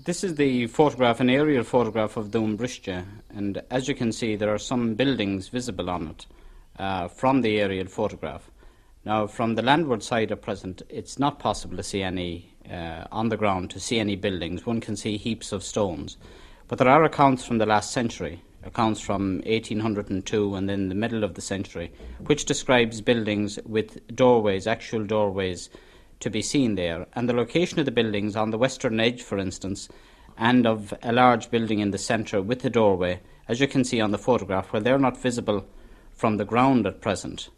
This is the photograph, an aerial photograph of Dún Briste, and as you can see there are some buildings visible on it from the aerial photograph. Now from the landward side at present it's not possible to see any, on the ground, to see any buildings. One can see heaps of stones, but there are accounts from the last century, accounts from 1802 and then the middle of the century, which describes buildings with doorways, actual doorways, to be seen there, and the location of the buildings on the western edge, for instance, and of a large building in the centre with the doorway, as you can see on the photograph, well, they're not visible from the ground at present,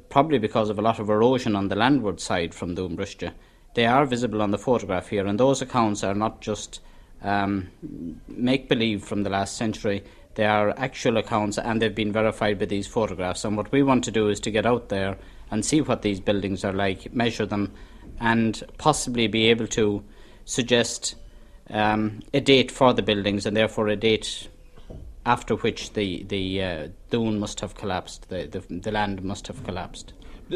probably because of a lot of erosion on the landward side from Dún Briste. They are visible on the photograph here, and those accounts are not just make-believe from the last century. They are actual accounts, and they've been verified by these photographs. And what we want to do is to get out there and see what these buildings are like, measure them, and possibly be able to suggest a date for the buildings, and therefore a date after which the dune must have collapsed, the land must have collapsed.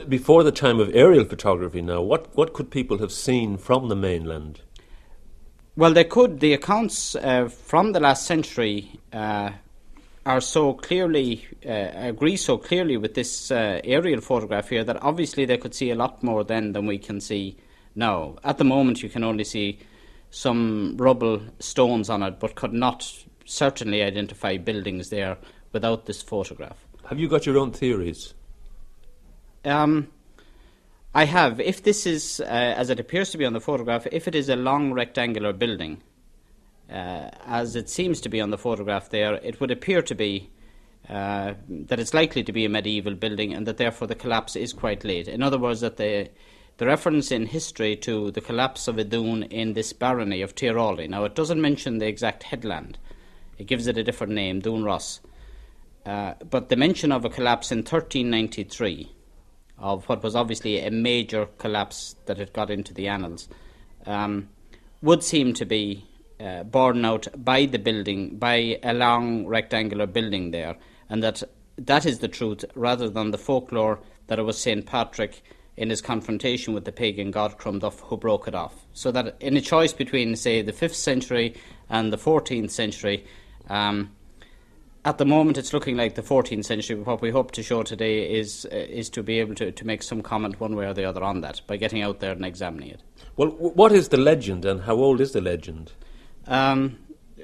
Before the time of aerial photography now, what could people have seen from the mainland? Well, they could. The accounts from the last century are so clearly, agree so clearly with this aerial photograph here that obviously they could see a lot more then than we can see now. At the moment you can only see some rubble, stones on it, but could not certainly identify buildings there without this photograph. Have you got your own theories? I have. If this is, as it appears to be on the photograph, if it is a long rectangular building, as it seems to be on the photograph there, it would appear to be that it's likely to be a medieval building, and that therefore the collapse is quite late. In other words, that the reference in history to the collapse of a dune in this barony of Tiroli, now it doesn't mention the exact headland, it gives it a different name, Dún Ross, but the mention of a collapse in 1393 of what was obviously a major collapse that had got into the annals would seem to be borne out by the building, by a long rectangular building there, and that is the truth, rather than the folklore that it was St. Patrick in his confrontation with the pagan god Cromduff who broke it off. So that in a choice between, say, the 5th century and the 14th century, at the moment it's looking like the 14th century, but what we hope to show today is to be able to make some comment one way or the other on that by getting out there and examining it. Well, what is the legend, and how old is the legend?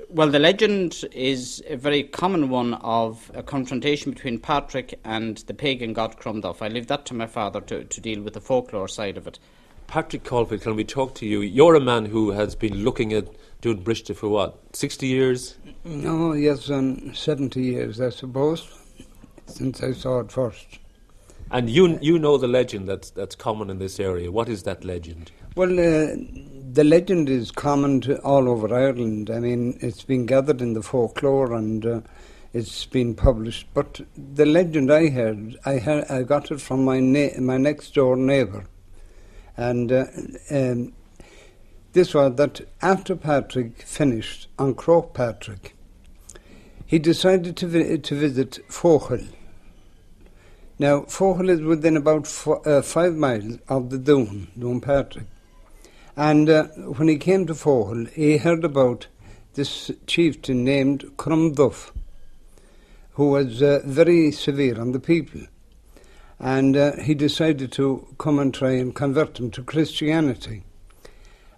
Well, the legend is a very common one of a confrontation between Patrick and the pagan god Cromduff. I leave that to my father to deal with the folklore side of it. Patrick Caulfield, can we talk to you? You're a man who has been looking at Dún Briste for what, 60 years? No, yes, 70 years, I suppose, since I saw it first. And you know the legend that's common in this area. What is that legend? Well, the legend is common to all over Ireland. I mean, it's been gathered in the folklore and it's been published. But the legend I heard, I got it from my next door neighbour. And this was that after Patrick finished on Patrick, he decided to visit Fochel. Now, Fochel is within about 5 miles of the Downpatrick. And when he came to Fochel, he heard about this chieftain named Cromduff, who was very severe on the people. And he decided to come and try and convert them to Christianity.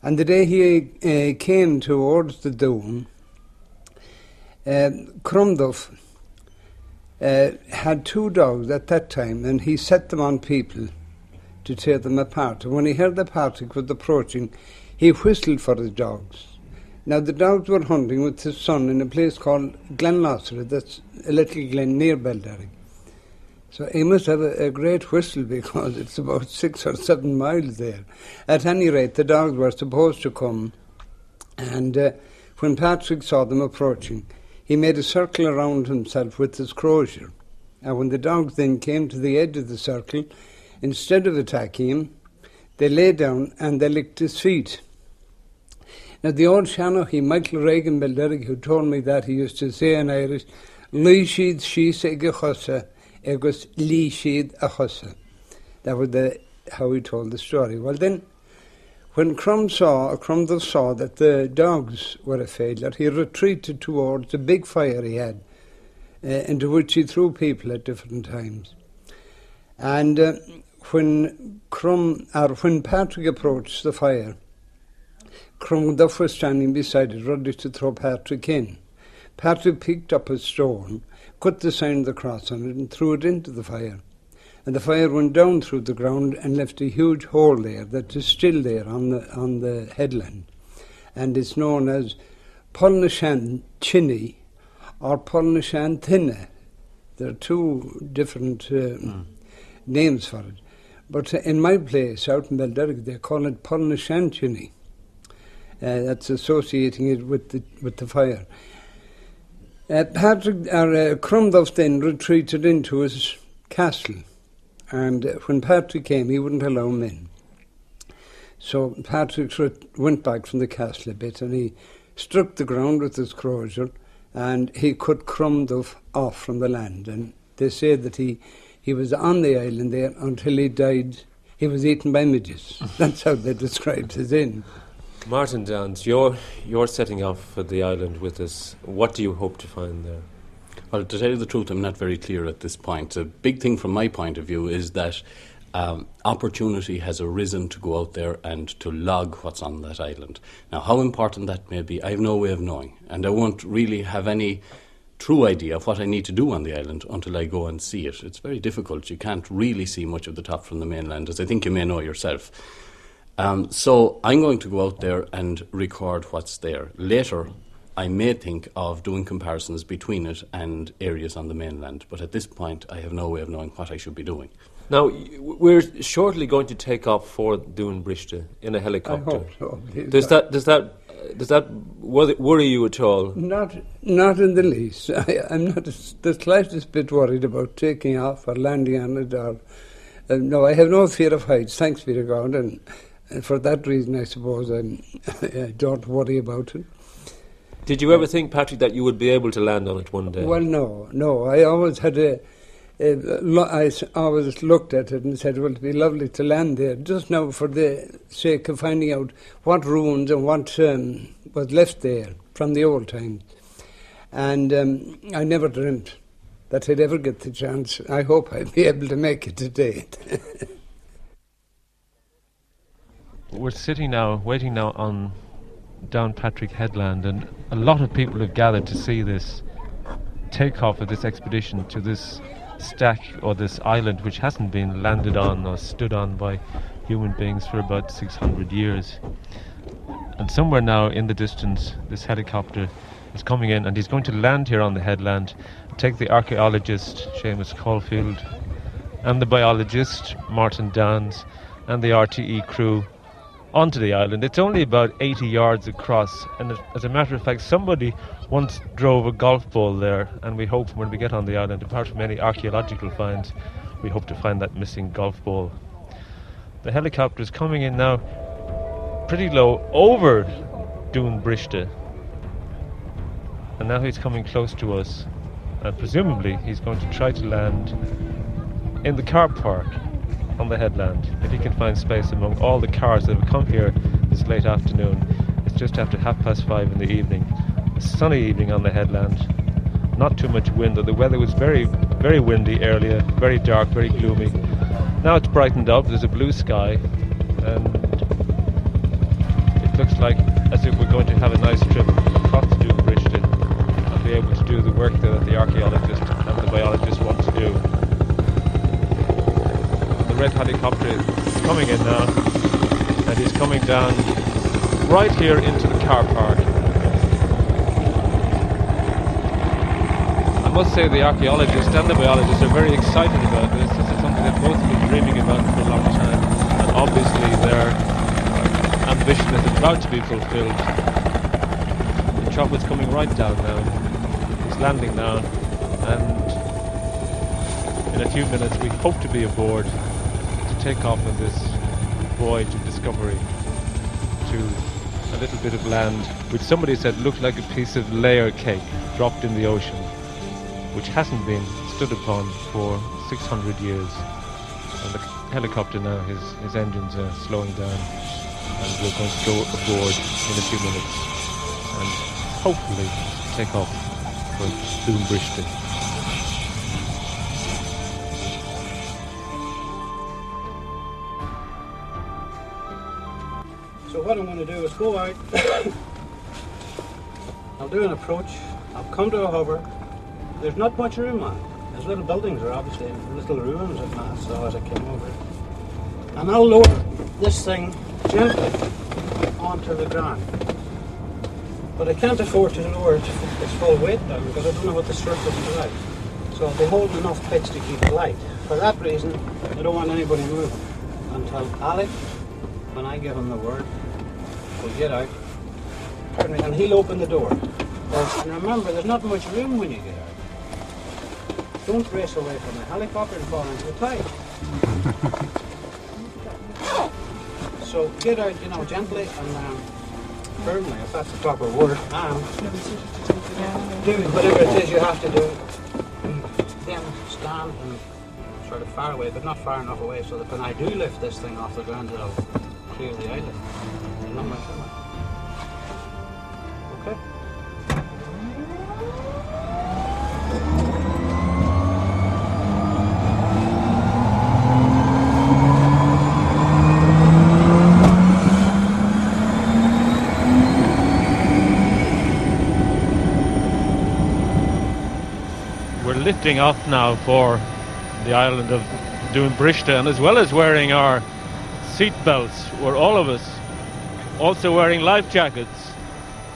And the day he came towards the Down, Cromduff had 2 dogs at that time, and he set them on people to tear them apart. And when he heard that Patrick was approaching, he whistled for his dogs. Now the dogs were hunting with his son in a place called Glenlossary, that's a little glen near Belderry. So he must have a great whistle, because it's about 6 or 7 miles there. At any rate, the dogs were supposed to come, and when Patrick saw them approaching, he made a circle around himself with his crosier. And when the dogs then came to the edge of the circle, instead of attacking him, they lay down and they licked his feet. Now the old Shanachi, Michael Reagan Belderrick, who told me that, he used to say in Irish, Luishid Shisa Gechosa, Egos Lishid Achosa. That was how he told the story. Well then, When Cromduff saw that the dogs were a failure, he retreated towards the big fire he had, into which he threw people at different times. And when Patrick approached the fire, Cromduff was standing beside it, ready to throw Patrick in. Patrick picked up a stone, cut the sign of the cross on it, and threw it into the fire. And the fire went down through the ground and left a huge hole there that is still there on the headland. And it's known as Polnishan Chinny or Polnishan Thinne. There are two different names for it. But in my place out in Belderrick, they call it Polnishan Chinny. That's associating it with the fire. Cromduff then retreated into his castle. And when Patrick came, he wouldn't allow him in. So Patrick went back from the castle a bit, and he struck the ground with his crosier, and he cut Cromduff off from the land. And they say that he was on the island there until he died. He was eaten by midges. That's how they described his end. Martin Downs, you're setting off for the island with us. What do you hope to find there? Well, to tell you the truth, I'm not very clear at this point. The big thing from my point of view is that opportunity has arisen to go out there and to log what's on that island. Now, how important that may be, I have no way of knowing, and I won't really have any true idea of what I need to do on the island until I go and see it. It's very difficult. You can't really see much of the top from the mainland, as I think you may know yourself. So I'm going to go out there and record what's there. Later, I may think of doing comparisons between it and areas on the mainland, but at this point I have no way of knowing what I should be doing. Now, we're shortly going to take off for Dún Briste in a helicopter. I hope so. Does that worry you at all? Not in the least. I'm not the slightest bit worried about taking off or landing on it. No, I have no fear of heights, thanks be to God, and for that reason I suppose I don't worry about it. Did you ever think, Patrick, that you would be able to land on it one day? Well, no. I always had I always looked at it and said, well, it'd be lovely to land there, just now for the sake of finding out what ruins and what was left there from the old times. And I never dreamt that I'd ever get the chance. I hope I'll be able to make it today. We're sitting now, waiting now on Downpatrick Headland, and a lot of people have gathered to see this takeoff of this expedition to this stack or this island which hasn't been landed on or stood on by human beings for about 600 years. And somewhere now in the distance this helicopter is coming in, and he's going to land here on the headland, take the archaeologist Seamus Caulfield and the biologist Martin Downs and the RTE crew onto the island. It's only about 80 yards across, and as a matter of fact somebody once drove a golf ball there, and we hope when we get on the island, apart from any archaeological finds, we hope to find that missing golf ball. The helicopter is coming in now pretty low over Dún Briste, and now he's coming close to us, and presumably he's going to try to land in the car park on the headland, if he can find space among all the cars that have come here this late afternoon. It's just after 5:30 in the evening. A sunny evening on the headland, not too much wind, though the weather was very, very windy earlier, very dark, very gloomy. Now it's brightened up, there's a blue sky, and it looks like as if we're going to have a nice trip across the Dún Briste and be able to do the work that the archaeologists and the biologists want to do. The red helicopter is coming in now, and he's coming down right here into the car park. I must say the archaeologists and the biologists are very excited about this. This is something they've both been dreaming about for a long time, and obviously their ambition is about to be fulfilled. The chopper's coming right down now. He's landing now, and in a few minutes we hope to be aboard to take off on this voyage of discovery to a little bit of land which somebody said looked like a piece of layer cake dropped in the ocean, which hasn't been stood upon for 600 years. And the helicopter now, his engines are slowing down. and we're going to go aboard in a few minutes and hopefully take off for Dún Briste. So what I'm going to do is go out, I'll do an approach, I'll come to a hover. There's not much room on it. There's little buildings are obviously little ruins of mass, so as I came over. And I'll lower this thing gently onto the ground. But I can't afford to lower its full weight down because I don't know what the surface is like. So I'll be holding enough pitch to keep it light. For that reason, I don't want anybody moving until Alec, when I give him the word, will get out, and he'll open the door. And remember, there's not much room when you get out. Don't race away from the helicopter and fall into the tide. So get out, gently and firmly, if that's the proper word. And do whatever it is you have to do. Then stand and sort of far away, but not far enough away so that when I do lift this thing off the ground, it'll clear the island. Not much room. Okay? Lifting off now for the island of Dún Briste, and as well as wearing our seat belts, we're all of us also wearing life jackets,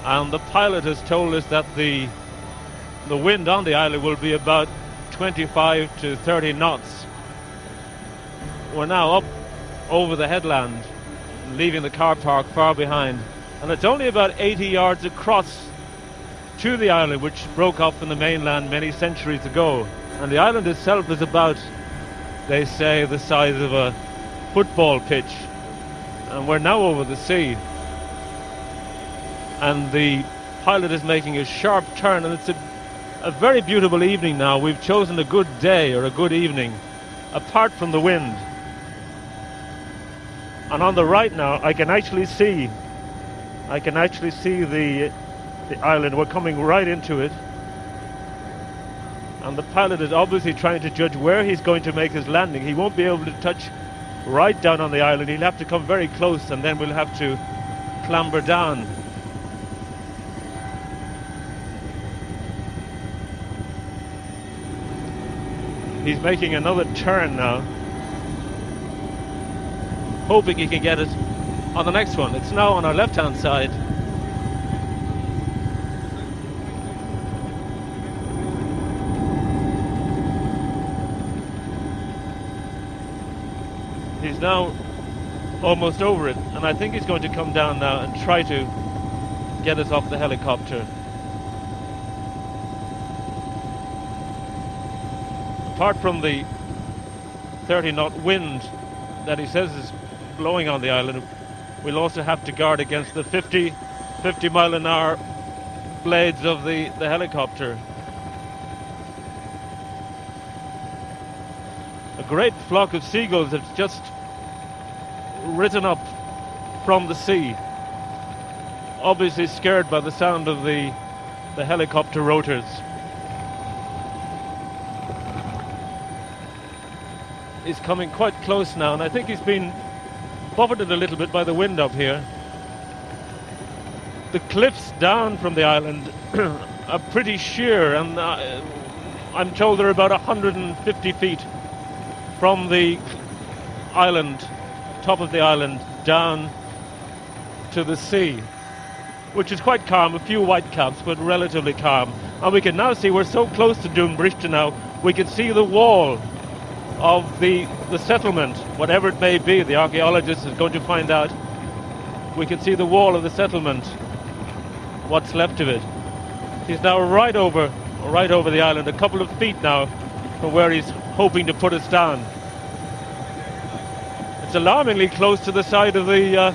and the pilot has told us that the wind on the island will be about 25 to 30 knots. We're now up over the headland, leaving the car park far behind, and it's only about 80 yards across to the island, which broke off from the mainland many centuries ago. And the island itself is about, they say, the size of a football pitch. And we're now over the sea. And the pilot is making a sharp turn, and it's a very beautiful evening now. We've chosen a good day or a good evening, apart from the wind. And on the right now, I can actually see the island. We're coming right into it, and the pilot is obviously trying to judge where he's going to make his landing. He won't be able to touch right down on the island. He'll have to come very close, and then we'll have to clamber down. He's making another turn now, hoping he can get it on the next one. It's now on our left hand side. He's now almost over it, and I think he's going to come down now and try to get us off the helicopter. Apart from the 30-knot wind that he says is blowing on the island, we'll also have to guard against the 50 mile-an-hour blades of the helicopter. A great flock of seagulls have just risen up from the sea, obviously scared by the sound of the helicopter rotors. He's coming quite close now, and I think he's been buffeted a little bit by the wind up here. The cliffs down from the island are pretty sheer, and I'm told they're about 150 feet from the island, top of the island, down to the sea, which is quite calm, a few white caps, but relatively calm. And we can now see, we're so close to Dún Briste now, we can see the wall of the settlement, whatever it may be. The archaeologist is going to find out. We can see the wall of the settlement, what's left of it. He's now right over the island, a couple of feet now from where he's hoping to put us down. It's alarmingly close to the side of the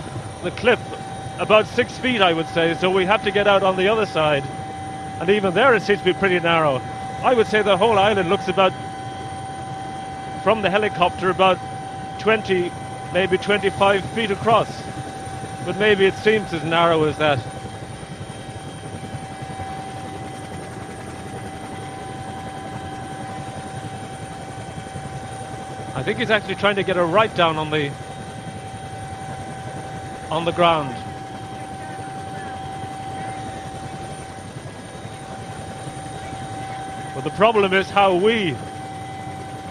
cliff, about 6 feet, I would say, so we have to get out on the other side, and even there it seems to be pretty narrow. I would say the whole island looks about, from the helicopter, about 20, maybe 25 feet across. but maybe it seems as narrow as that. I think he's actually trying to get her right down on the ground. But the problem is how we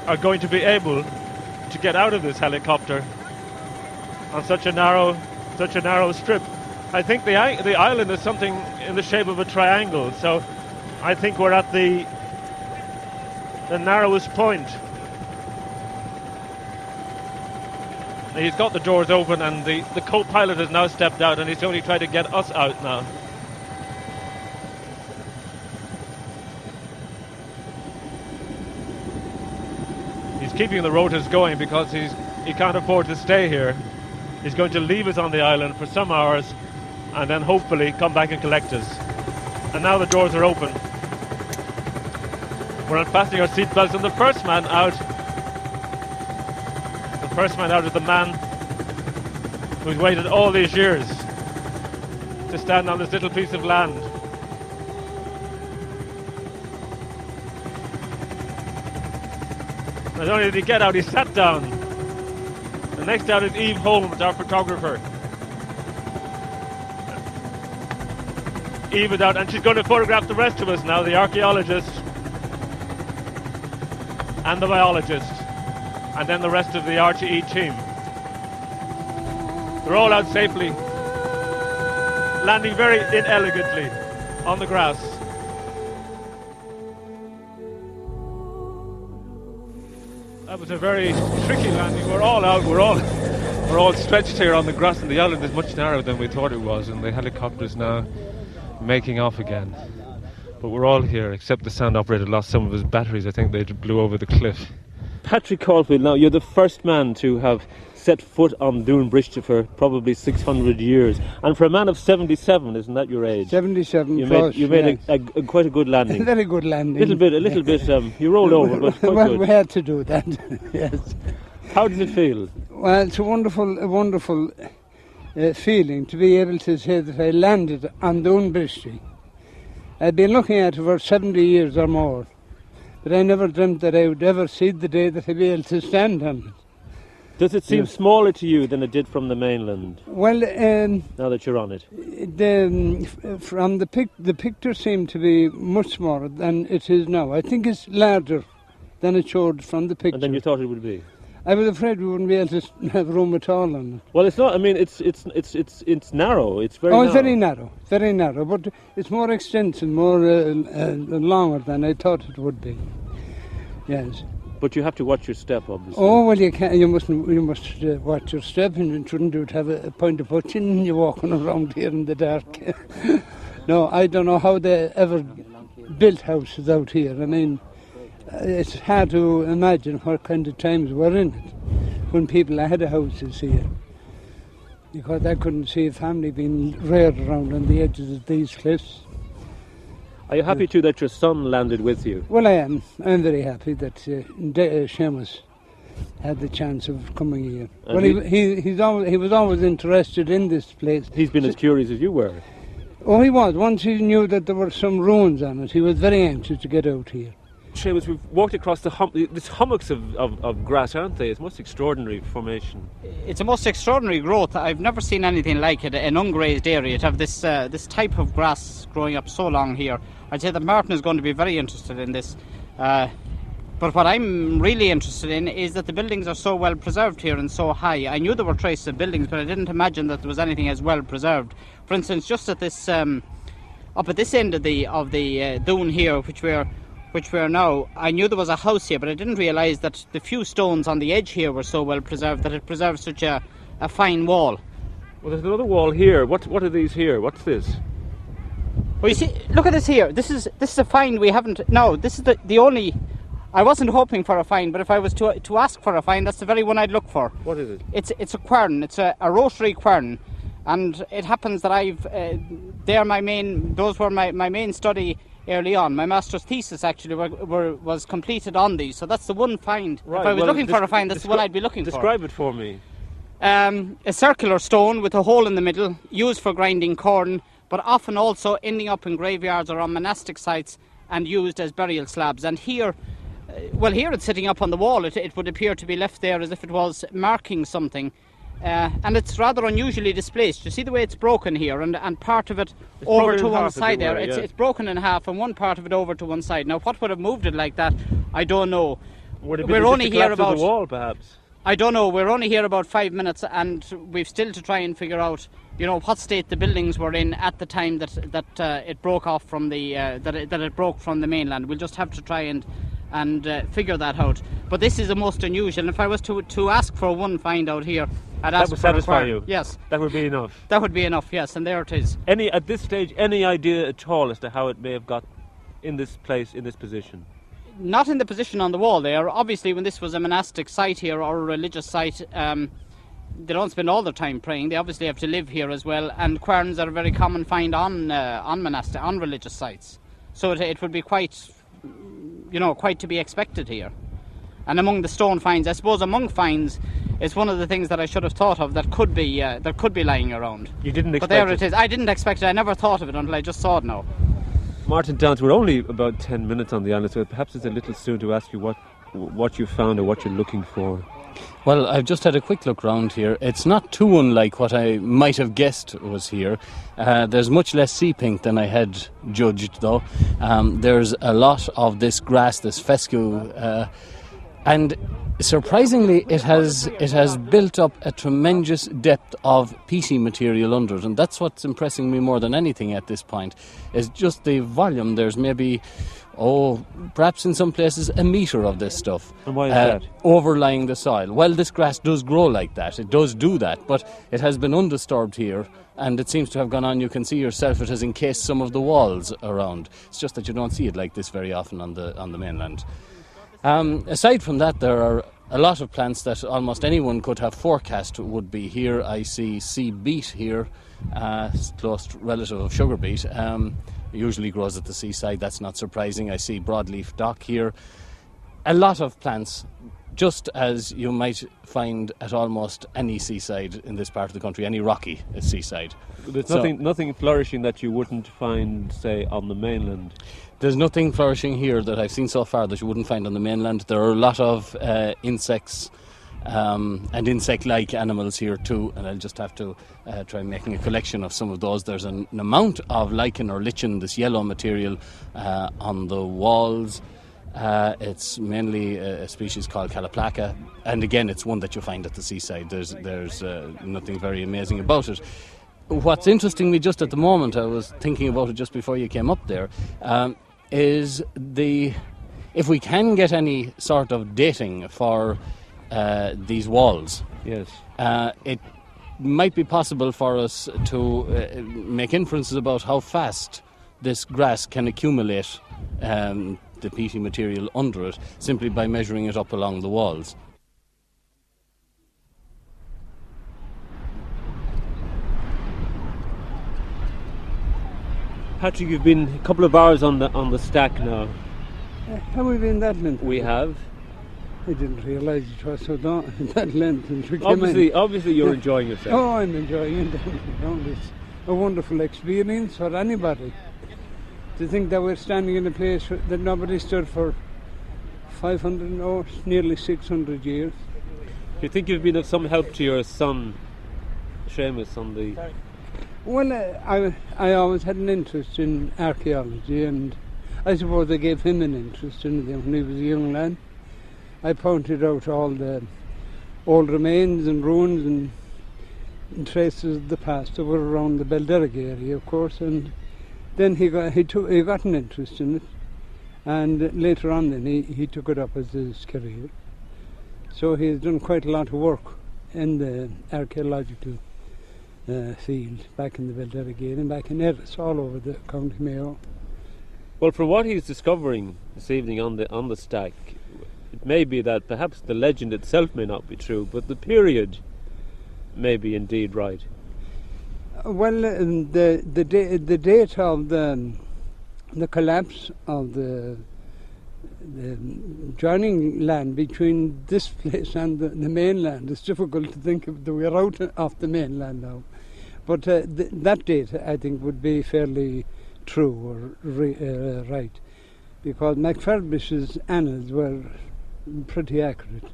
are going to be able to get out of this helicopter on such a narrow strip. I think the island is something in the shape of a triangle, so I think we're at the narrowest point. He's got the doors open, and the co-pilot has now stepped out, and he's only trying to get us out now. He's keeping the rotors going because he can't afford to stay here. He's going to leave us on the island for some hours and then hopefully come back and collect us. And now the doors are open. We're unfastening our seatbelts, and the first man out is the man who's waited all these years to stand on this little piece of land. Not only did he get out, he sat down. The next out is Eve Holmes, our photographer. Eve is out, and she's going to photograph the rest of us now, the archaeologist and the biologist, and then the rest of the RTE team. They're all out safely, landing very inelegantly on the grass. That was a very tricky landing. We're all out. We're all stretched here on the grass, and the island is much narrower than we thought it was, and the helicopter's now making off again. But we're all here, except the sound operator lost some of his batteries. I think they blew over the cliff. Patrick Caulfield, now you're the first man to have set foot on Dún Briste for probably 600 years. And for a man of 77, isn't that your age? 77 You plus, made quite a good landing. A very good landing. A little bit, you rolled over, but quite well, good. we had to do that, yes. How did it feel? Well, it's a wonderful feeling to be able to say that I landed on Dún Briste. I'd been looking at it for 70 years or more, but I never dreamt that I would ever see the day that I'd be able to stand on it. Does it seem smaller to you than it did from the mainland? Well, now that you're on it, from the picture seemed to be much smaller than it is now. I think it's larger than it showed from the picture. And then you thought it would be? I was afraid we wouldn't be able to have room at all on it. Well, it's not. I mean, it's narrow. It's very. Oh, narrow. It's very narrow. But it's more extensive, more longer than I thought it would be. Yes. But you have to watch your step, obviously. Oh well, you can't. You must watch your step, and you shouldn't do it. Have a point of watching. You're walking around here in the dark. No, I don't know how they ever built houses out here. I mean, it's hard to imagine what kind of times were in it when people had houses here. Because I couldn't see a family being reared around on the edges of these cliffs. Are you happy too that your son landed with you? Well, I am. I'm very happy that Seamus had the chance of coming here. And well, he was always interested in this place. He's been as curious as you were. Oh, he was. Once he knew that there were some ruins on it, he was very anxious to get out here. Seamus, we've walked across these hummocks of grass, aren't they? It's most extraordinary formation. It's a most extraordinary growth. I've never seen anything like it, an ungrazed area. To have this type of grass growing up so long here, I'd say that Martin is going to be very interested in this. But what I'm really interested in is that the buildings are so well preserved here and so high. I knew there were traces of buildings, but I didn't imagine that there was anything as well preserved. For instance, just at this up at this end of the dune here, which we're now, I knew there was a house here, but I didn't realise that the few stones on the edge here were so well preserved that it preserved such a fine wall. Well, there's another wall here. What are these here? What's this? Well, you see, look at this here. This is a find we haven't. No, this is the only. I wasn't hoping for a find, but if I was to ask for a find, that's the very one I'd look for. What is it? It's a quern. It's a rotary quern, and it happens that those were my main study early on. My master's thesis actually was completed on these, so that's the one find. Right. If I was looking for a find, that's the one I'd be looking for. Describe it for me. A circular stone with a hole in the middle, used for grinding corn, but often also ending up in graveyards or on monastic sites and used as burial slabs. And here, well, here it's sitting up on the wall. It would appear to be left there as if it was marking something. And it's rather unusually displaced. You see the way it's broken here, and part of it It's over broken to in one half, as side it were, there. yeah. It's broken in half, and one part of it over to one side. Now, what would have moved it like that, I don't know. Would it be We're just only the here collapse of about the wall, perhaps? I don't know. We're only here about 5 minutes, and we've still to try and figure out, you know, what state the buildings were in at the time that it broke off from the that it broke from the mainland. We'll just have to try and figure that out. But this is the most unusual. If I was to ask for one find out here, I'd ask That would for a satisfy quern. you? Yes, That would be enough. that would be enough. Yes, and there it is. At this stage, any idea at all as to how it may have got in this place, in this position? Not in the position on the wall there. Obviously, when this was a monastic site here or a religious site, they don't spend all their time praying. They obviously have to live here as well. And querns are a very common find on religious sites. So it would be quite to be expected here. And among the stone finds, I suppose among finds, it's one of the things that I should have thought of that could be lying around. You didn't expect But there it is. I didn't expect it. I never thought of it until I just saw it now. Martin Downs, we're only about 10 minutes on the island, so perhaps it's a little soon to ask you what you found or what you're looking for. Well, I've just had a quick look round here. It's not too unlike what I might have guessed was here. There's much less sea pink than I had judged, though. There's a lot of this grass, this fescue, and surprisingly, it has built up a tremendous depth of peaty material under it, and that's what's impressing me more than anything at this point, is just the volume. There's maybe, perhaps in some places, a metre of this stuff. And why is that? Overlying the soil. Well, this grass does grow like that. It does do that, but it has been undisturbed here, and it seems to have gone on. You can see yourself, it has encased some of the walls around. It's just that you don't see it like this very often on the mainland. Aside from that, there are a lot of plants that almost anyone could have forecast would be here. I see sea beet here, close relative of sugar beet. Usually grows at the seaside, that's not surprising. I see broadleaf dock here. A lot of plants, just as you might find at almost any seaside in this part of the country, any rocky seaside. There's So- nothing flourishing that you wouldn't find, say, on the mainland. There's nothing flourishing here that I've seen so far that you wouldn't find on the mainland. There are a lot of insects and insect-like animals here too, and I'll just have to try making a collection of some of those. There's an amount of lichen or lichen, this yellow material, on the walls. It's mainly a species called Caloplaca, and again, it's one that you find at the seaside. There's nothing very amazing about it. What's interesting me just at the moment, I was thinking about it just before you came up there, is if we can get any sort of dating for these walls. Yes. It might be possible for us to make inferences about how fast this grass can accumulate the peaty material under it simply by measuring it up along the walls. Patrick, you've been a couple of hours on the stack now. Have we been that length? We have. I didn't realise it was so that length until we came in. Obviously you're enjoying yourself. Oh, I'm enjoying it. It's a wonderful experience for anybody. To think that we're standing in a place that nobody stood for 500 or nearly 600 years. Do you think you've been of some help to your son, Seamus, on the... Well, I always had an interest in archaeology, and I suppose I gave him an interest in it when he was a young lad. I pointed out all the old remains and ruins and traces of the past that were around the Belderrick area, of course, and then he got an interest in it, and later on then he took it up as his career. So he has done quite a lot of work in the archaeological field back in the Belderrick area and back in Erris, all over the County Mayo. Well, from what he's discovering this evening on the stack, it may be that perhaps the legend itself may not be true, but the period may be indeed right. Well, the date of the collapse of the joining land between this place and the mainland. It's difficult to think of that we're out off the mainland now. But that date, I think, would be fairly true or right, because MacFirbish's annals were pretty accurate.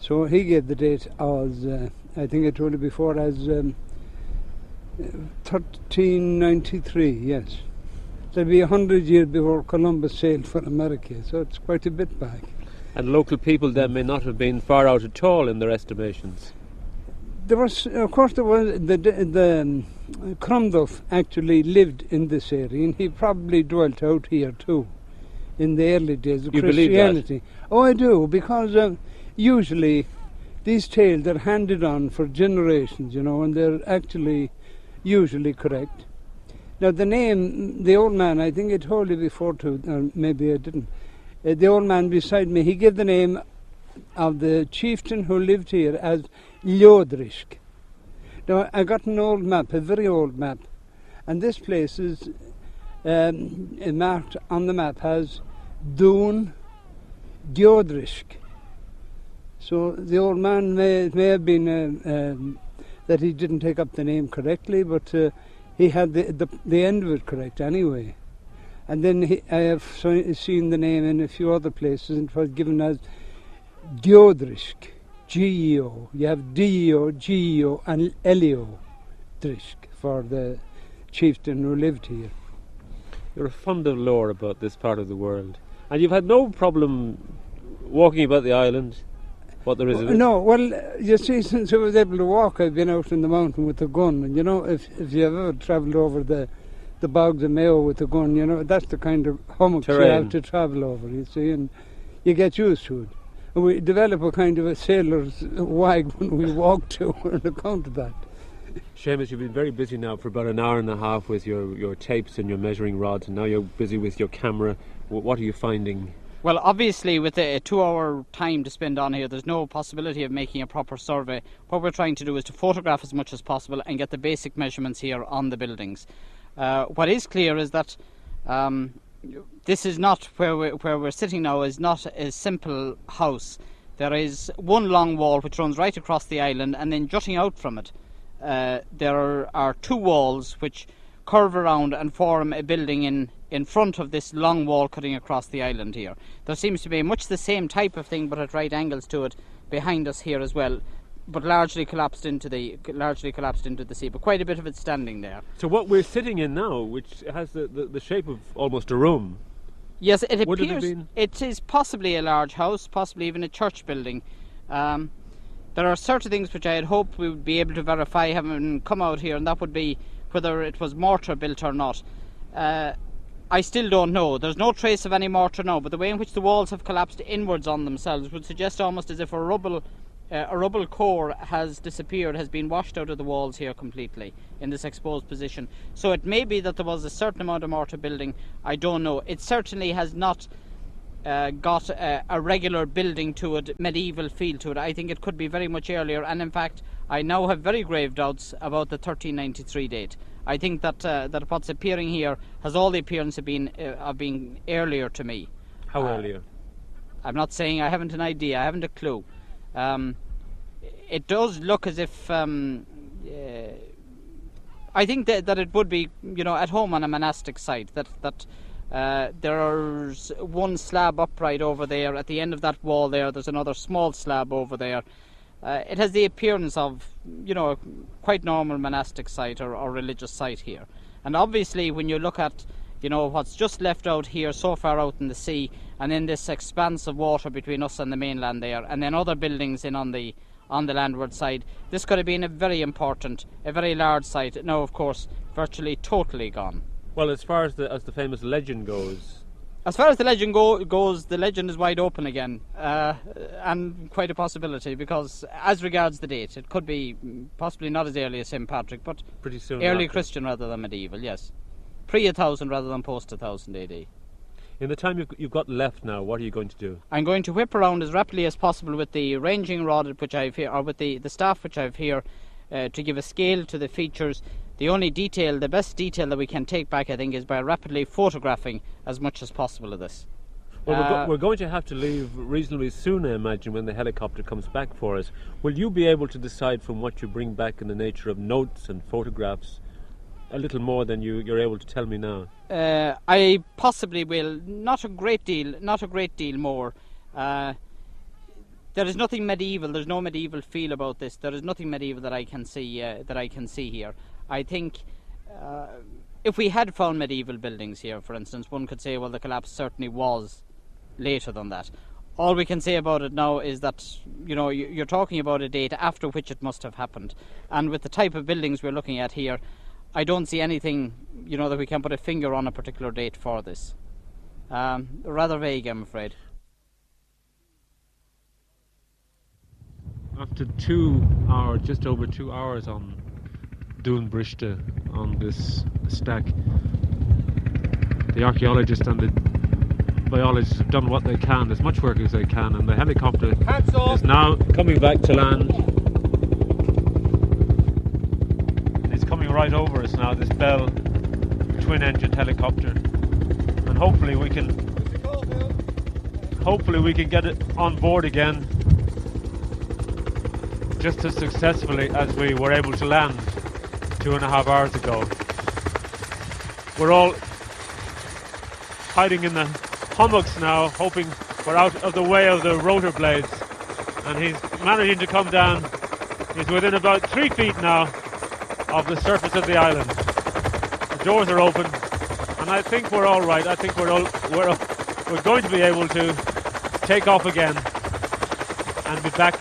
So he gave the date as, I think I told you before, as 1393, yes. That'd be 100 years before Columbus sailed for America, so it's quite a bit back. And local people then may not have been far out at all in their estimations. There was, of course, there was the Cromduff actually lived in this area, and he probably dwelt out here too, in the early days of Christianity. Believe that? Oh, I do, because usually these tales are handed on for generations, you know, and they're actually usually correct. Now the name, the old man, I think I told you before too, or maybe I didn't. The old man beside me, he gave the name of the chieftain who lived here as Ljóðrisk. Now I got an old map, a very old map, and this place is marked on the map as Dún Briste. So the old man may have been that he didn't take up the name correctly, but he had the end of it correct anyway. And then I have seen the name in a few other places, and it was given as Gjóðrisk, G-E-O. You have D-E-O, G-E-O, and L-E-O, Drisk, for the chieftain who lived here. You're fond of lore about this part of the world, and you've had no problem walking about the island, what there is of it. No, well, you see, since I was able to walk, I've been out in the mountain with a gun, and you know, if you've ever travelled over the bogs of Mayo with a gun, you know, that's the kind of hummock you have to travel over, you see, and you get used to it. And we develop a kind of a sailor's wag when we walk to on account of that. Seamus, you've been very busy now for about an hour and a half with your tapes and your measuring rods, and now you're busy with your camera. What are you finding? Well, obviously, with a 2-hour time to spend on here, there's no possibility of making a proper survey. What we're trying to do is to photograph as much as possible and get the basic measurements here on the buildings. What is clear is that this is not where we're sitting now is not a simple house. There is one long wall which runs right across the island, and then jutting out from it, there are 2 walls which curve around and form a building in front of this long wall cutting across the island here. There seems to be much the same type of thing, but at right angles to it, behind us here as well, but largely collapsed into the sea. But quite a bit of it standing there. So what we're sitting in now, which has the shape of almost a room. Yes, it Would appears it have been? it is possibly a large house, possibly even a church building. There are certain things which I had hoped we would be able to verify having come out here, and that would be whether it was mortar built or not. I still don't know. There's no trace of any mortar now, but the way in which the walls have collapsed inwards on themselves would suggest almost as if a rubble core has disappeared, has been washed out of the walls here completely in this exposed position. So it may be that there was a certain amount of mortar building. I don't know. It certainly has not got a regular building to it, medieval feel to it. I think it could be very much earlier, and in fact I now have very grave doubts about the 1393 date. I think that what's appearing here has all the appearance of being earlier to me. How earlier? I'm not saying, I haven't an idea, I haven't a clue. It does look as if I think that it would be, you know, at home on a monastic site. That there's one slab upright over there at the end of that wall there. There's another small slab over there. It has the appearance of, you know, a quite normal monastic site or religious site here. And obviously, when you look at, you know, what's just left out here so far out in the sea, and then this expanse of water between us and the mainland there, and then other buildings in on the landward side, this could have been a very important, a very large site. Now, of course, virtually totally gone. Well, as far as the famous legend goes. As far as the legend goes, the legend is wide open again, and quite a possibility, because as regards the date, it could be possibly not as early as St. Patrick, but Pretty soon early after. Christian rather than medieval, yes. Pre-1000 rather than post-1000 AD. In the time you've got left now, what are you going to do? I'm going to whip around as rapidly as possible with the ranging rod which I've here, or with the staff which I've here, to give a scale to the features. The only detail, the best detail that we can take back, I think, is by rapidly photographing as much as possible of this. Well, we're going to have to leave reasonably soon, I imagine, when the helicopter comes back for us. Will you be able to decide from what you bring back in the nature of notes and photographs a little more than you're able to tell me now? I possibly will. Not a great deal more. There is nothing medieval. There's no medieval feel about this. There is nothing medieval that I can see here. I think if we had found medieval buildings here, for instance, one could say, well, the collapse certainly was later than that. All we can say about it now is that, you're talking about a date after which it must have happened. And with the type of buildings we're looking at here, I don't see anything, that we can put a finger on a particular date for this. Rather vague, I'm afraid. After 2 hours, just over 2 hours on Dún Briste, on this stack, the archaeologists and the biologists have done what they can, as much work as they can, and the helicopter is now coming back to land. It's coming right over us now, this Bell twin-engine helicopter, and hopefully we can get it on board again just as successfully as we were able to land 2.5 hours ago. We're all hiding in the hummocks now, hoping we're out of the way of the rotor blades, and he's managing to come down. He's within about 3 feet now of the surface of the island. The doors are open, and I think we're all right. I think we're going to be able to take off again and be back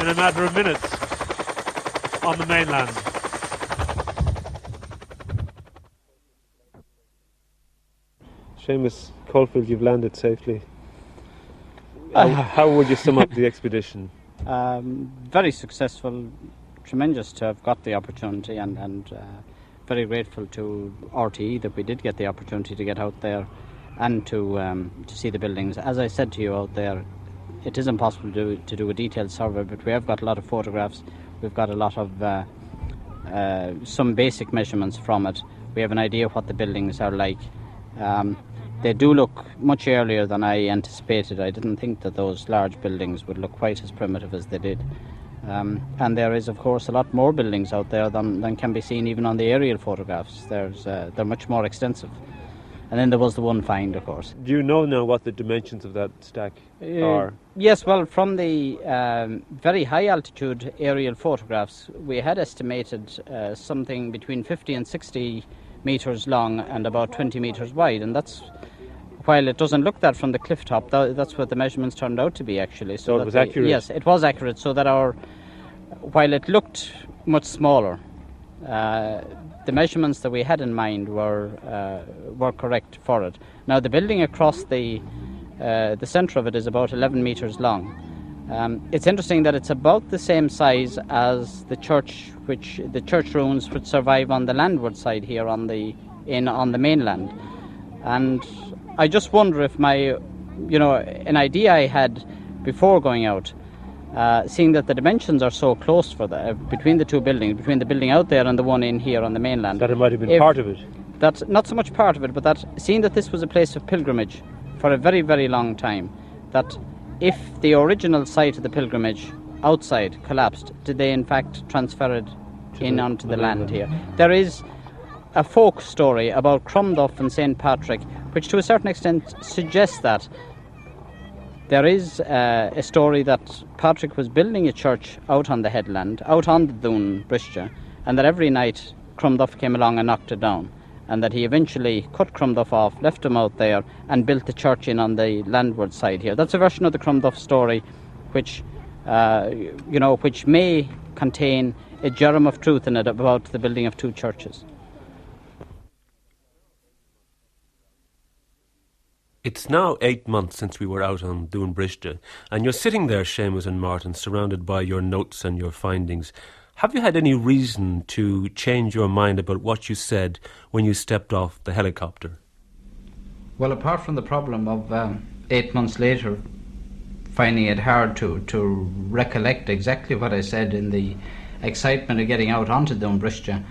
in a matter of minutes on the mainland. Seamus Caulfield, you've landed safely. How would you sum up the expedition? Very successful, tremendous to have got the opportunity, and very grateful to RTE that we did get the opportunity to get out there and to see the buildings. As I said to you out there, it is impossible to do a detailed survey, but we have got a lot of photographs. We've got a lot of some basic measurements from it. We have an idea what the buildings are like. They do look much earlier than I anticipated. I didn't think that those large buildings would look quite as primitive as they did. And there is, of course, a lot more buildings out there than can be seen even on the aerial photographs. They're much more extensive. And then there was the one find, of course. Do you know now what the dimensions of that stack are? Yes, well, from the very high altitude aerial photographs, we had estimated something between 50 and 60 metres long and about 20 metres wide, and that's, while it doesn't look that from the cliff top, that's what the measurements turned out to be, actually. So it was accurate? Yes, it was accurate, so that while it looked much smaller, the measurements that we had in mind were correct for it. Now, the building across the centre of it is about 11 metres long. It's interesting that it's about the same size as the church ruins which survive on the landward side here on the mainland. And I just wonder if an idea I had before going out, seeing that the dimensions are so close between the two buildings, between the building out there and the one in here on the mainland, that it might have been part of it. That's not so much part of it, but that seeing that this was a place of pilgrimage for a very, very long time, that if the original site of the pilgrimage outside collapsed, did they in fact transfer it in onto the land here? There is a folk story about Cromduff and St. Patrick, which to a certain extent suggests that. There is a story that Patrick was building a church out on the headland, out on the Dún Briste, and that every night Cromduff came along and knocked it down, and that he eventually cut Cromduff off, left him out there, and built the church in on the landward side here. That's a version of the Cromduff story, which may contain a germ of truth in it about the building of two churches. It's now 8 months since we were out on Dún Briste, and you're sitting there, Seamus and Martin, surrounded by your notes and your findings. Have you had any reason to change your mind about what you said when you stepped off the helicopter? Well, apart from the problem of 8 months later finding it hard to recollect exactly what I said in the excitement of getting out onto Dún Briste,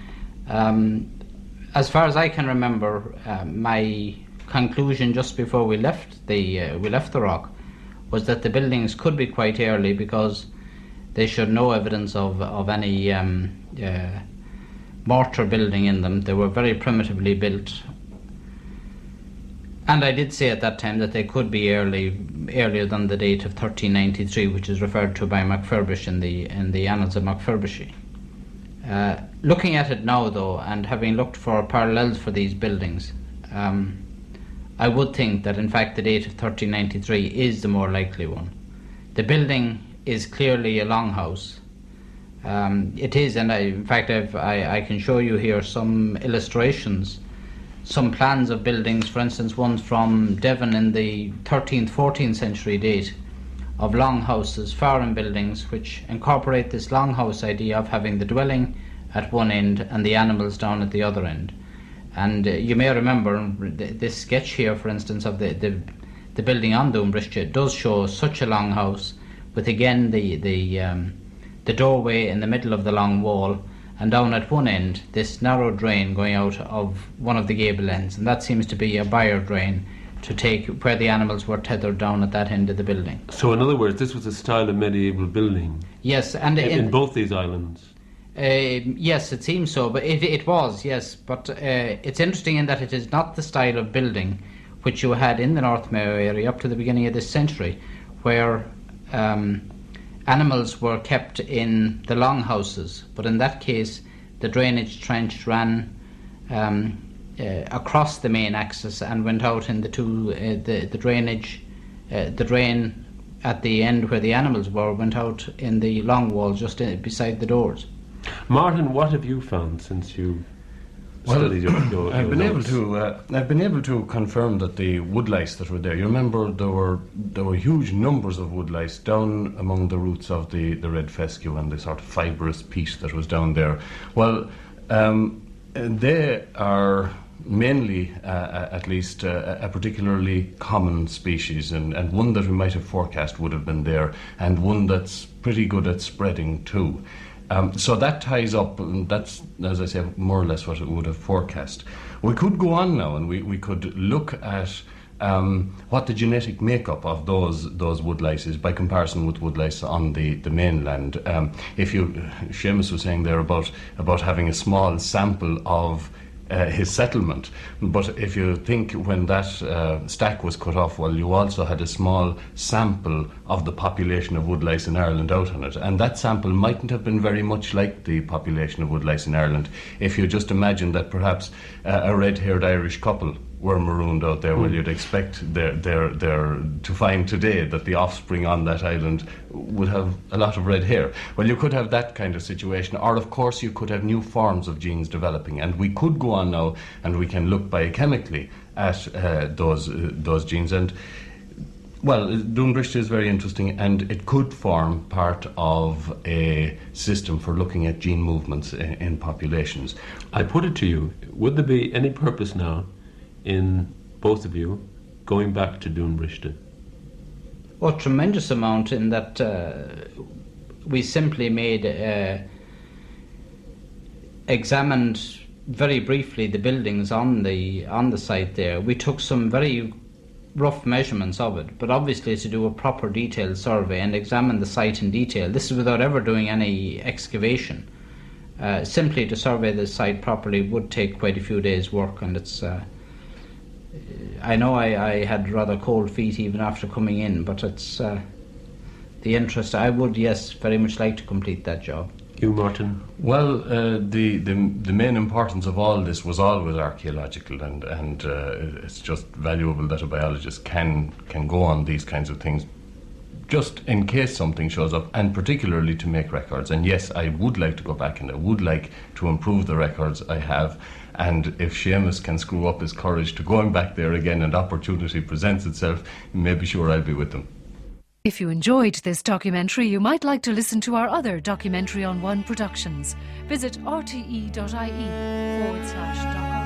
as far as I can remember, my conclusion just before we left the rock was that the buildings could be quite early because they showed no evidence of any mortar building in them. They were very primitively built. And I did say at that time that they could be earlier than the date of 1393, which is referred to by MacFurbish in the Annals of MacFurbishy. Looking at it now, though, and having looked for parallels for these buildings, I would think that, in fact, the date of 1393 is the more likely one. The building is clearly a longhouse. It is, and in fact, I can show you here some illustrations, some plans of buildings, for instance, one from Devon in the 13th, 14th century date, of longhouses, farm buildings, which incorporate this longhouse idea of having the dwelling at one end and the animals down at the other end. And you may remember this sketch here, for instance, of the building on Dún Briste does show such a longhouse, with again the doorway in the middle of the long wall, and down at one end this narrow drain going out of one of the gable ends, and that seems to be a byre drain to take where the animals were tethered down at that end of the building. So in other words, this was a style of medieval building? Yes, and in both these islands? Yes, it seems so, but it was, yes, but it's interesting in that it is not the style of building which you had in the North Mayo area up to the beginning of this century, where animals were kept in the longhouses, but in that case the drainage trench ran across the main axis and went out in the drain at the end where the animals went out in the long wall just beside the doors. Martin, what have you found since you studied your I've been notes? able to confirm that the woodlice that were there. You remember there were huge numbers of woodlice down among the roots of the red fescue and the sort of fibrous peat that was down there. Well, they are mainly, at least, a particularly common species, and one that we might have forecast would have been there, and one that's pretty good at spreading too. So that ties up, and that's, as I say, more or less what it would have forecast. We could go on now, and we could look at what the genetic makeup of those woodlice is by comparison with woodlice on the mainland. Seamus was saying there about having a small sample of his settlement, but if you think when that stack was cut off, well, you also had a small sample of the population of woodlice in Ireland out on it, and that sample mightn't have been very much like the population of woodlice in Ireland. If you just imagine that perhaps a red-haired Irish couple were marooned out there, well, you'd expect to find today that the offspring on that island would have a lot of red hair. Well, you could have that kind of situation, or of course you could have new forms of genes developing, and we could go on now and we can look biochemically at those genes. And well, Dún Briste is very interesting, and it could form part of a system for looking at gene movements in populations. I put it to you, would there be any purpose now in both of you going back to Dún Briste? Oh, tremendous amount, in that we simply examined very briefly the buildings on the site there. We took some very rough measurements of it, but obviously to do a proper detailed survey and examine the site in detail, this is without ever doing any excavation. Simply to survey the site properly would take quite a few days' work, and it's I know I had rather cold feet even after coming in, but it's the interest. I would, yes, very much like to complete that job. You, Martin? Well, the main importance of all this was always archaeological, and it's just valuable that a biologist can go on these kinds of things just in case something shows up, and particularly to make records. And yes, I would like to go back, and I would like to improve the records I have. And if Seamus can screw up his courage to going back there again and opportunity presents itself, you may be sure I'll be with them. If you enjoyed this documentary, you might like to listen to our other Documentary on One productions. Visit rte.ie/documentary.